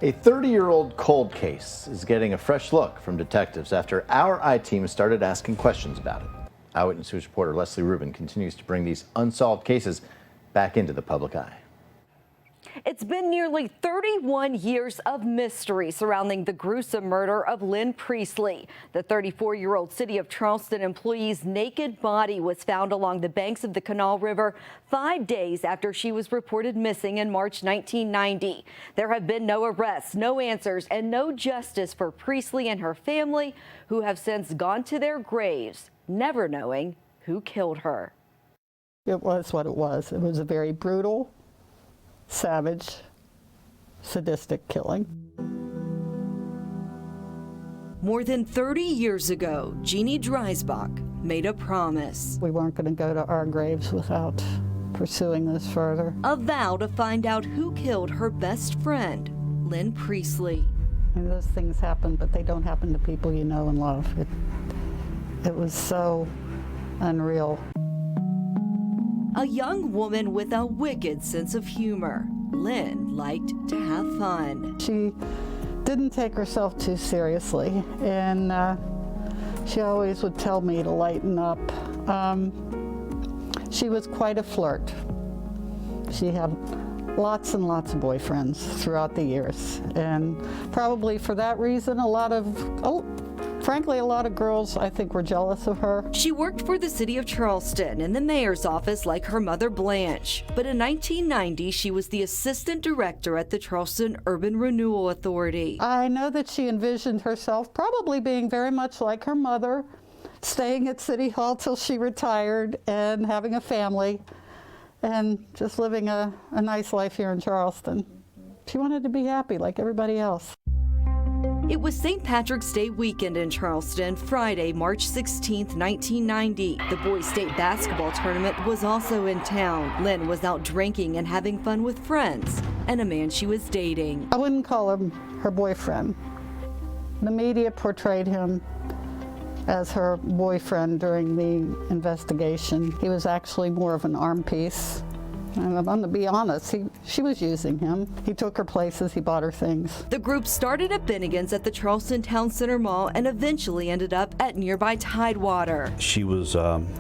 A 30-year-old cold case is getting a fresh look from detectives after our I-team started asking questions about it. Eyewitness News reporter Leslie Rubin continues to bring these unsolved cases back into the public eye. It's been nearly 31 years of mystery surrounding the gruesome murder of Lynn Priestley. The 34-year-old City of Charleston employee's naked body was found along the banks of the Kanawha River 5 days after she was reported missing in March 1990. There have been no arrests, no answers, and no justice for Priestley and her family, who have since gone to their graves, never knowing who killed her. It was what it was. It was a very brutal, savage, sadistic killing. More than 30 years ago, Jeannie Dreisbach made a promise. We weren't going to go to our graves without pursuing this further. A vow to find out who killed her best friend, Lynn Priestley. And those things happen, but they don't happen to people you know and love. It was so unreal. A young woman with a wicked sense of humor, Lynn liked to have fun. She didn't take herself too seriously, and she always would tell me to lighten up. She was quite a flirt. She had lots and lots of boyfriends throughout the years, and probably for that reason, frankly, a lot of girls, I think, were jealous of her. She worked for the City of Charleston in the mayor's office like her mother Blanche. But in 1990, she was the assistant director at the Charleston Urban Renewal Authority. I know that she envisioned herself probably being very much like her mother, staying at City Hall till she retired and having a family and just living a nice life here in Charleston. She wanted to be happy like everybody else. It was St. Patrick's Day weekend in Charleston, Friday, March 16, 1990. The boys' state basketball tournament was also in town. Lynn was out drinking and having fun with friends and a man she was dating. I wouldn't call him her boyfriend. The media portrayed him as her boyfriend during the investigation. He was actually more of an arm piece. And I'm going to be honest, she was using him. He took her places, he bought her things. The group started at Bennigan's at the Charleston Town Center Mall and eventually ended up at nearby Tidewater. She was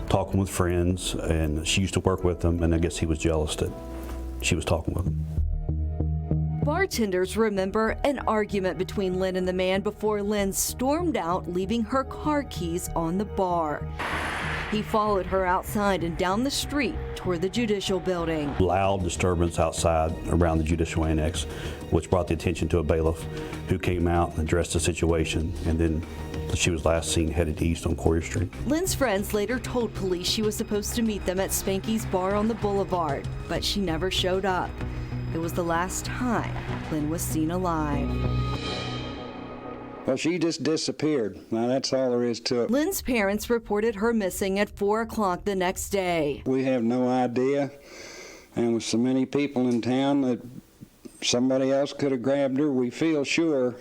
talking with friends, and she used to work with them, and I guess he was jealous that she was talking with them. Bartenders remember an argument between Lynn and the man before Lynn stormed out, leaving her car keys on the bar. He followed her outside and down the street toward the Judicial Building. Loud disturbance outside around the Judicial Annex, which brought the attention to a bailiff who came out and addressed the situation, and then she was last seen headed east on Corey Street. Lynns Friends later told police she was supposed to meet them at Spanky's Bar on the boulevard, but she never showed up. It was the last time Lynn was seen alive. Well, she just disappeared. Now, that's all there is to it. Lynn's parents reported her missing at 4 o'clock the next day. We have no idea, and with so many people in town that somebody else could have grabbed her, we feel sure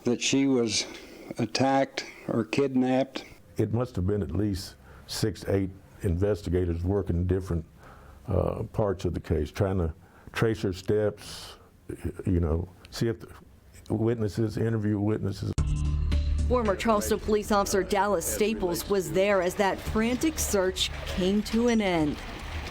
that she was attacked or kidnapped. It must have been at least 6 to 8 investigators working different parts of the case, trying to trace her steps, see if witnesses, interview witnesses. Former Charleston police officer Dallas Staples was there as that frantic search came to an end.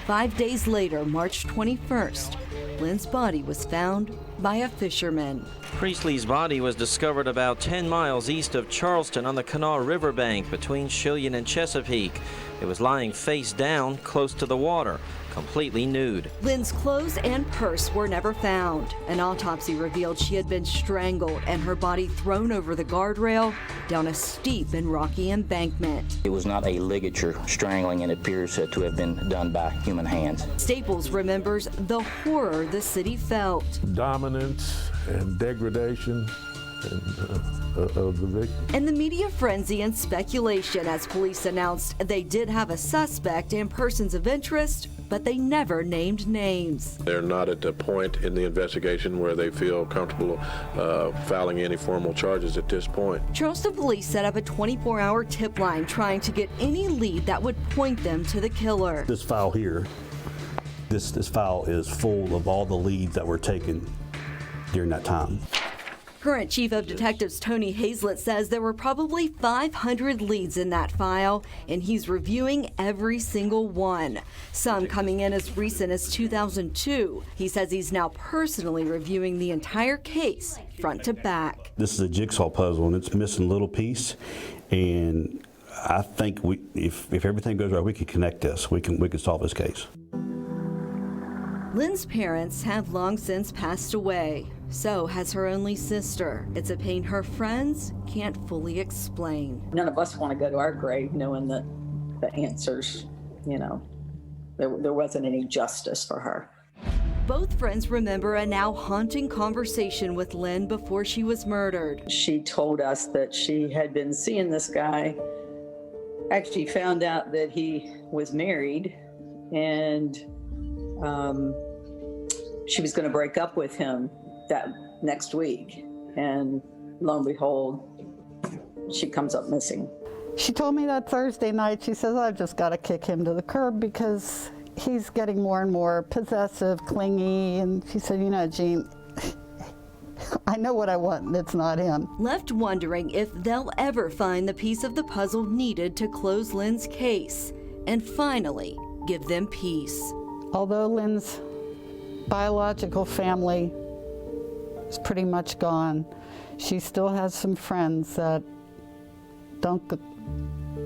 5 days later, March 21st, Lynn's body was found by a fisherman. Priestley's body was discovered about 10 miles east of Charleston on the Kanawha River bank between Chillian and Chesapeake. It was lying face down close to the water, completely nude. Lynn's clothes and purse were never found. An autopsy revealed she had been strangled and her body thrown over the guardrail down a steep and rocky embankment. It was not a ligature strangling and appears to have been done by human hands. Staples remembers the horror the city felt. Dominance and degradation of the victim. And the media frenzy and speculation as police announced they did have a suspect and persons of interest, but they never named names. They're not at the point in the investigation where they feel comfortable filing any formal charges at this point. Charleston police set up a 24-hour tip line trying to get any lead that would point them to the killer. This file here, this file is full of all the leads that were taken during that time. Current Chief of Detectives Tony Hazlett says there were probably 500 leads in that file, and he's reviewing every single one. Some coming in as recent as 2002. He says he's now personally reviewing the entire case, front to back. This is a jigsaw puzzle, and it's missing a little piece. And I think if everything goes right, we can connect this. We can solve this case. Lynn's parents have long since passed away. So has her only sister. It's a pain her friends can't fully explain. None of us want to go to our grave knowing that the answers, there wasn't any justice for her. Both friends remember a now haunting conversation with Lynn before she was murdered. She told us that she had been seeing this guy, actually found out that he was married, and she was going to break up with him that next week, and lo and behold, she comes up missing. She told me that Thursday night, she says, I've just got to kick him to the curb because he's getting more and more possessive, clingy, and she said, Jean, I know what I want, and it's not him. Left wondering if they'll ever find the piece of the puzzle needed to close Lynn's case and finally give them peace. Although Lynn's biological family is pretty much gone, she still has some friends that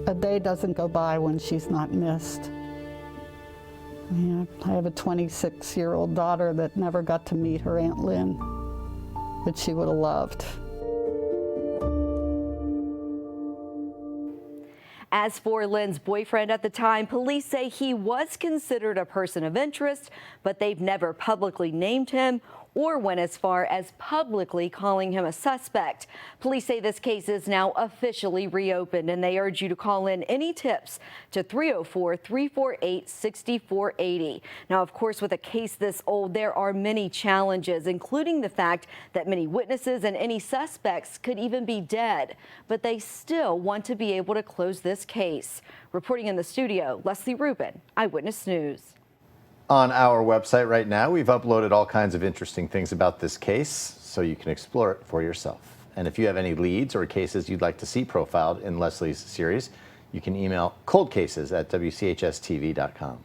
a day doesn't go by when she's not missed. Yeah, I have a 26-year-old daughter that never got to meet her Aunt Lynn that she would have loved. As for Lynn's boyfriend at the time, police say he was considered a person of interest, but they've never publicly named him or went as far as publicly calling him a suspect. Police say this case is now officially reopened, and they urge you to call in any tips to 304-348-6480. Now, of course, with a case this old, there are many challenges, including the fact that many witnesses and any suspects could even be dead. But they still want to be able to close this case. Reporting in the studio, Leslie Rubin, Eyewitness News. On our website right now, we've uploaded all kinds of interesting things about this case so you can explore it for yourself. And if you have any leads or cases you'd like to see profiled in Leslie's series, you can email coldcases@wchstv.com.